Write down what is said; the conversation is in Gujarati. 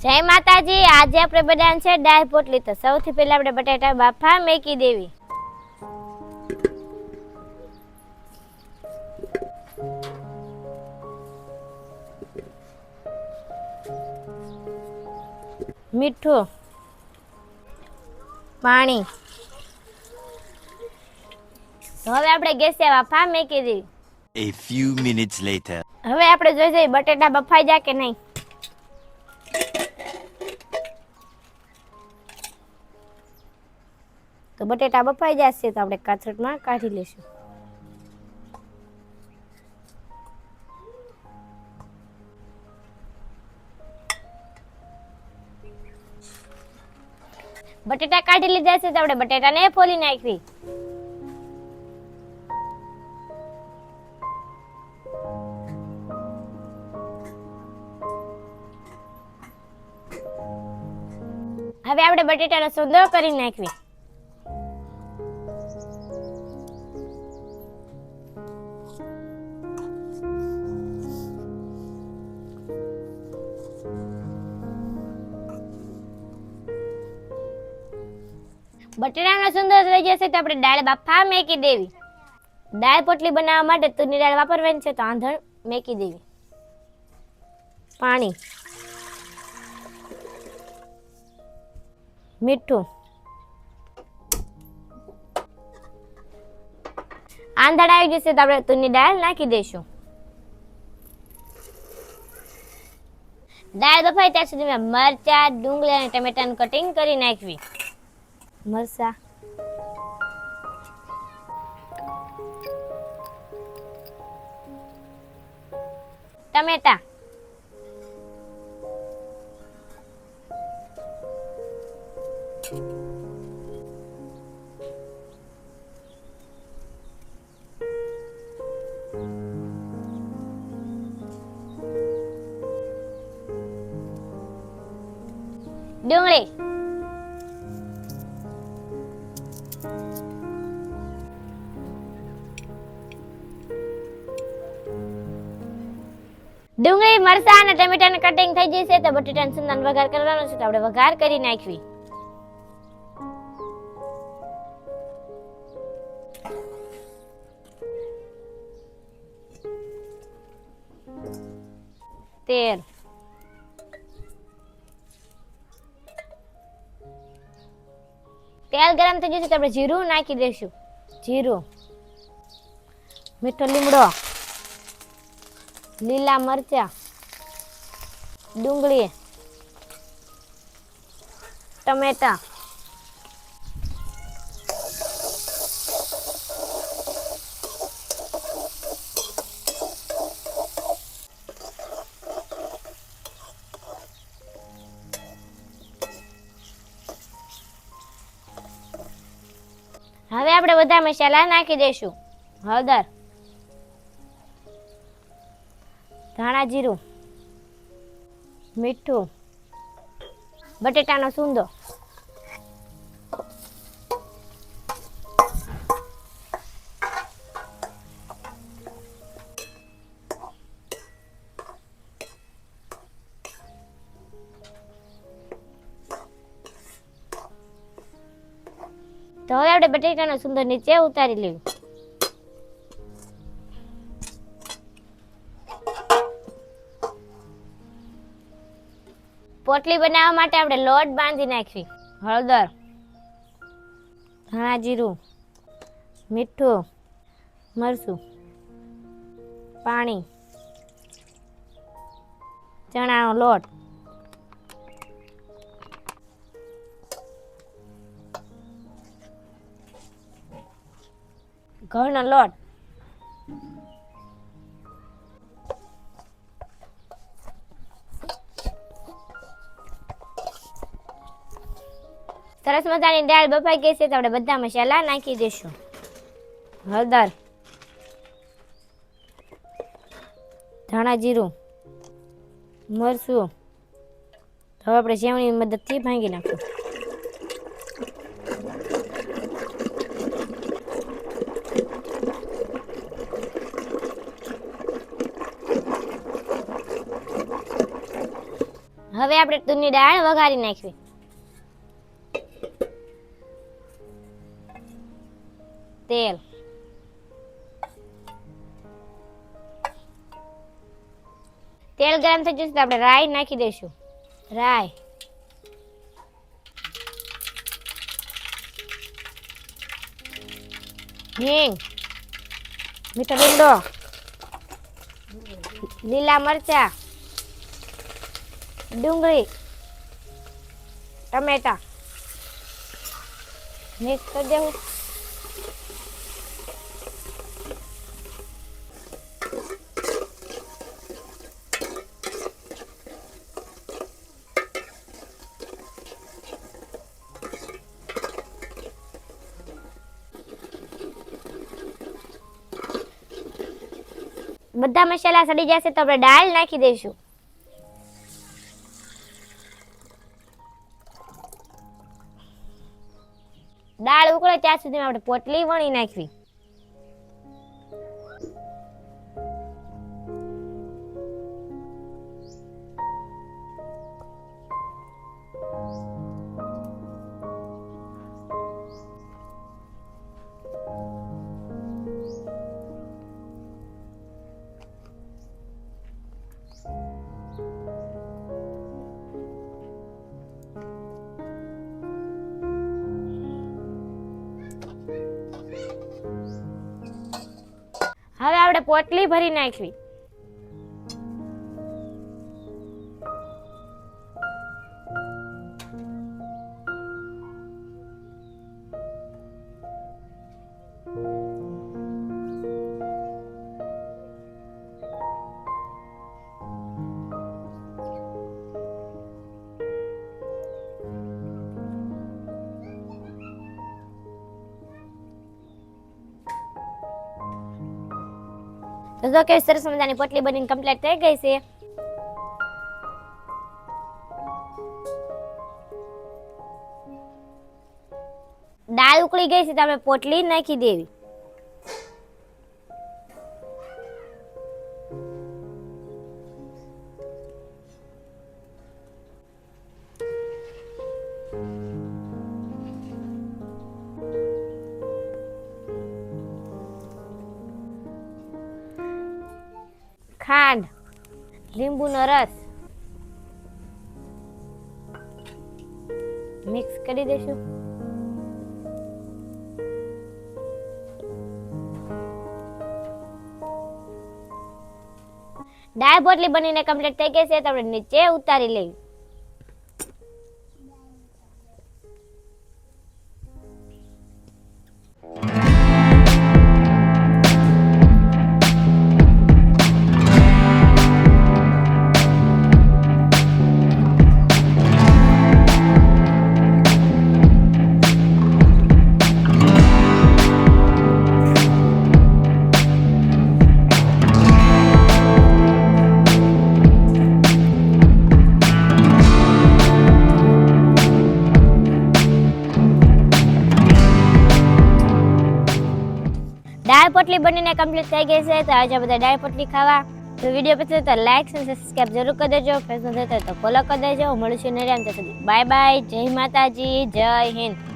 જય માતાજી। આજે આપણે બનાવવાનું છે દાળ પોટલી। તો સૌથી પહેલા આપણે બટાટા બાફા મેકી દેવી। મીઠું, પાણી। તો હવે આપણે ગેસે બાફા મેકી દેવી। A few minutes later. હવે આપણે જોઈ જઈએ બટાટા બફાઈ જાય કે નહીં। તો બટેટા બફાઈ જશે તો આપણે કાથરટમાં કાઢી લેશું। બટેટા કાઢી લીધા છે તો આપણે બટેટાને ફોલી નાખવી। હવે આપણે બટેટાનો સુંદો કરી નાખવી। બટેટાનો સુંદર થઈ જશે તો આપણે દાળ બાફા મેકી દેવી। દાળ પોટલી બનાવવા માટે તુરની દાળ વાપરવાની છે તો આંધણ મેકી દેવી। પાણી, મીઠું, આંધણ આવી જશે તો આપણે તુરની દાળ નાખી દઈશું। દાળ બફાય ત્યાં સુધીમાં મરચા, ડુંગળી અને ટમેટાનું કટિંગ કરી નાખવી। મરચા, ટમેટા, ડુંગળી, ડુંગળી, મરચા અને ટમેટાનું કટિંગ થઈ જશે તો બટેટાનો સુંદર વઘાર કરવાનો છે તો આપણે વઘાર કરી નાખવી। તેલ, તેલ ગરમ થઈ જશે તો આપણે જીરું નાખી દઈશું। જીરું, મીઠો લીમડો, લીલા મરચા, ડુંગળી, ટમેટા, હવે આપણે બધા મસાલા નાખી દઈશું। હળદર, ધાણા જીરું, મીઠું, બટેટાનો સૂંદો, તો હવે આપણે બટેટાનો સૂંદો નીચે ઉતારી લેવું। પોટલી બનાવવા માટે આપણે લોટ બાંધી નાખવી। હળદર, ધાણા જીરું, મીઠું, મરચું, પાણી, ચણાનો લોટ, ઘઉંનો લોટ, સરસ મજાની દાળ બફાઈ ગઈ છે તો આપણે બધા મસાલા નાખી દઈશું। હળદર, ધાણા જીરું, મરચું, હવે આપણે સેવણીની મદદથી ભાંગી નાખીશું। હવે આપણે તુરની દાળ વઘારી નાખવી. તેલ, તેલ ગરમ થઈ જશે તો આપણે રાઈ નાખી દઈશું. રાઈ, હિંગ, મીઠો લીમડો, લીલા મરચા, ડુંગળી, ટમેટા મિક્સ કરી દેવું. બધા મસાલા સડી જશે તો આપણે દાળ નાખી દઈશું. દાળ ઉકળે ત્યાં સુધીમાં આપણે પોટલી વણી નાખવી. હવે આપણે પોટલી ભરી નાખવી. તો કે સરસ મજાની પોટલી બનીને કમ્પ્લીટ થઈ ગઈ છે. દાળ ઉકળી ગઈ છે તો આપણે પોટલી નાખી દેવી. ખાંડ, લીંબુનો રસ મિક્સ કરી દઈશું. દાળ પોટલી બનીને કમ્પ્લીટ થઈ ગઈ છે તો આપણે નીચે ઉતારી લઈએ. દાળ પોટલી બનીને કમ્પ્લીટ થઈ ગઈ છે તો આજે બધા દાળ પોટલી ખાવા. તો વિડીયો પસંદ તો લાઈક અને સબસ્ક્રાઇબ જરૂર કરી દેજો. ફેસબુક તો ફોલો કરી દેજો. મળીશું નરેન્દ્ર સુધી. Bye bye. જય માતાજી, જય હિન્દ.